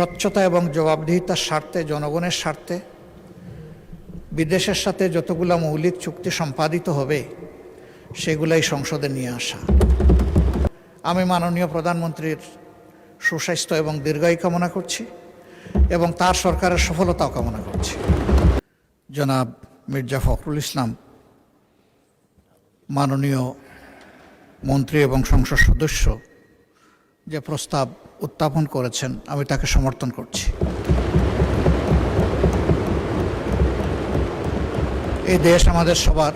স্বচ্ছতা এবং জবাবদিহিতার স্বার্থে, জনগণের স্বার্থে বিদেশের সাথে যতগুলো মৌলিক চুক্তি সম্পাদিত হবে সেগুলাই সংসদে নিয়ে আসা। আমি মাননীয় প্রধানমন্ত্রীর সুস্বাস্থ্য এবং দীর্ঘায়ু কামনা করছি এবং তার সরকারের সফলতাও কামনা করছি। জনাব মির্জা ফখরুল ইসলাম মাননীয় মন্ত্রী এবং সংসদ সদস্য যে প্রস্তাব উত্থাপন করেছেন আমি তাকে সমর্থন করছি। এই দেশ আমাদের সবার,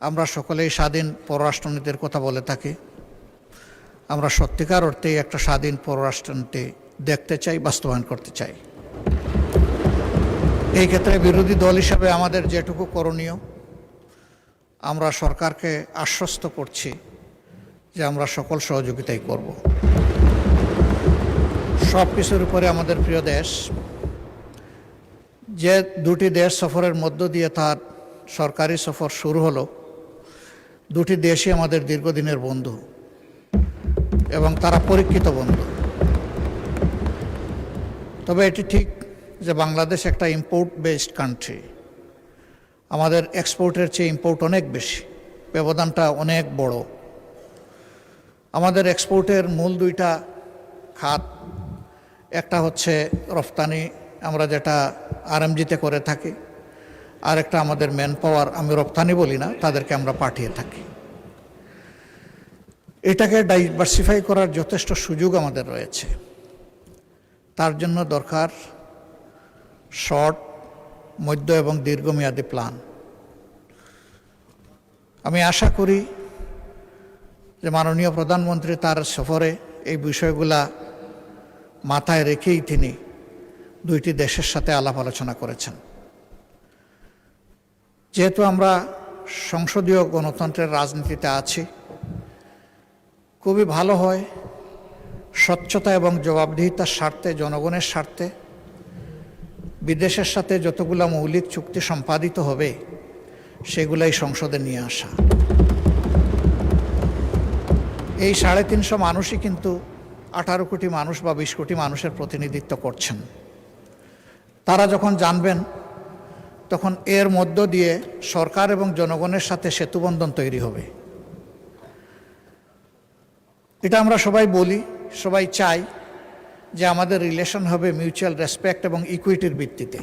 আমরা সকলেই স্বাধীন পররাষ্ট্রনীতির কথা বলে থাকি। আমরা সত্যিকার অর্থেই একটা স্বাধীন পররাষ্ট্রনীতি দেখতে চাই, বাস্তবায়ন করতে চাই। এই ক্ষেত্রে বিরোধী দল হিসাবে আমাদের যেটুকু করণীয়, আমরা সরকারকে আশ্বস্ত করছি যে আমরা সকল সহযোগিতাই করব। সব কিছুর উপরে আমাদের প্রিয় দেশ যে দুটি দেশ সফরের মধ্য দিয়ে তার সরকারি সফর শুরু হলো, দুটি দেশই আমাদের দীর্ঘদিনের বন্ধু এবং তারা পরীক্ষিত বন্ধু। তবে এটি ঠিক যে বাংলাদেশ একটা ইম্পোর্ট বেসড কান্ট্রি। আমাদের এক্সপোর্টের চেয়ে ইম্পোর্ট অনেক বেশি, ব্যবধানটা অনেক বড়। আমাদের এক্সপোর্টের মূল দুইটা খাত, একটা হচ্ছে রফতানি, আমরা যেটা আরএমজিতে করে থাকি, আর একটা আমাদের ম্যান পাওয়ার, আমি রপ্তানি বলি না, তাদেরকে আমরা পাঠিয়ে থাকি। এটাকে ডাইভার্সিফাই করার যথেষ্ট সুযোগ আমাদের রয়েছে। তার জন্য দরকার শর্ট, মধ্য এবং দীর্ঘমেয়াদী প্ল্যান। আমি আশা করি যে মাননীয় প্রধানমন্ত্রী তার সফরে এই বিষয়গুলা মাথায় রেখেই তিনি দুইটি দেশের সাথে আলাপ আলোচনা করেছেন। যেহেতু আমরা সংসদীয় গণতন্ত্রের রাজনীতিতে আছি, খুবই ভালো হয় স্বচ্ছতা এবং জবাবদিহিতার স্বার্থে, জনগণের স্বার্থে বিদেশের সাথে যতগুলো মৌলিক চুক্তি সম্পাদিত হবে সেগুলাই সংসদে নিয়ে আসা। এই 350 মানুষই কিন্তু 18 কোটি মানুষ বা 20 কোটি মানুষের প্রতিনিধিত্ব করছেন। তারা যখন জানবেন তখন এর মধ্য দিয়ে সরকার এবং জনগণের সাথে সেতুবন্ধন তৈরি হবে। এটা আমরা সবাই বলি, সবাই চাই যে আমাদের রিলেশন হবে মিউচুয়াল রেসপেক্ট এবং ইকুইটির ভিত্তিতে।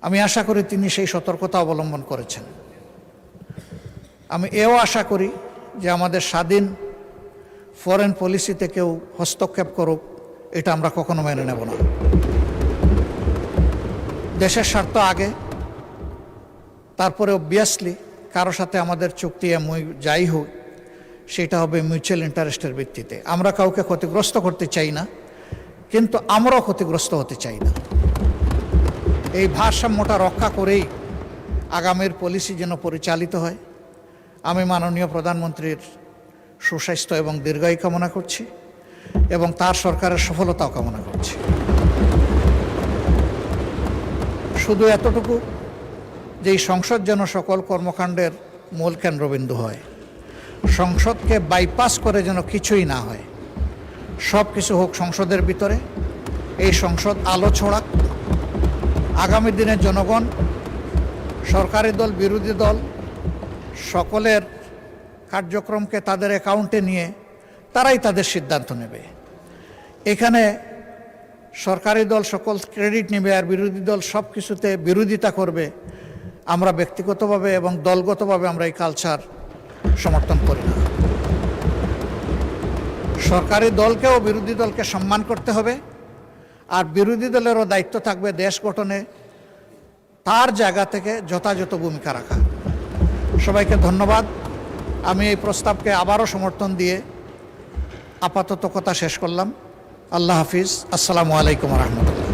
আমি আশা করি তিনি সেই সতর্কতা অবলম্বন করেছেন। আমি এও আশা করি যে আমাদের স্বাধীন ফরেন পলিসিতে কেউ হস্তক্ষেপ করুক, এটা আমরা কখনো মেনে নেব না। দেশের স্বার্থ আগে, তারপরে অবভিয়াসলি কারো সাথে আমাদের চুক্তি যাই হোক সেটা হবে মিউচুয়াল ইন্টারেস্টের ভিত্তিতে। আমরা কাউকে ক্ষতিগ্রস্ত করতে চাই না, কিন্তু আমরাও ক্ষতিগ্রস্ত হতে চাই না। এই ভারসাম্যটা রক্ষা করেই আগামীর পলিসি যেন পরিচালিত হয়। আমি মাননীয় প্রধানমন্ত্রীর সুস্বাস্থ্য এবং দীর্ঘায়ু কামনা করছি এবং তার সরকারের সফলতাও কামনা করছি। শুধু এতটুকু যে এই সংসদ যেন সকল কর্মকাণ্ডের মূল কেন্দ্রবিন্দু হয়। সংসদকে বাইপাস করে যেন কিছুই না হয়, সব কিছু হোক সংসদের ভিতরে। এই সংসদ আলো ছড়াক। আগামী দিনে জনগণ, সরকারি দল, বিরোধী দল সকলের কার্যক্রমকে তাদের অ্যাকাউন্টে নিয়ে তারাই তাদের সিদ্ধান্ত নেবে। এখানে সরকারি দল সকল ক্রেডিট নেবে আর বিরোধী দল সব কিছুতে বিরোধিতা করবে। আমরা ব্যক্তিগতভাবে এবং দলগতভাবে আমরা এই কালচার সমর্থন করি না। সরকারি দলকেও বিরোধী দলকে সম্মান করতে হবে, আর বিরোধী দলেরও দায়িত্ব থাকবে দেশ গঠনে তার জায়গা থেকে যথাযথ ভূমিকা রাখা। সবাইকে ধন্যবাদ। আমি এই প্রস্তাবকে আবারও সমর্থন দিয়ে আপাতত কথা শেষ করলাম। আল্লাহ হাফিজ। আসসালামু আলাইকুম রহমতুল্লাহ।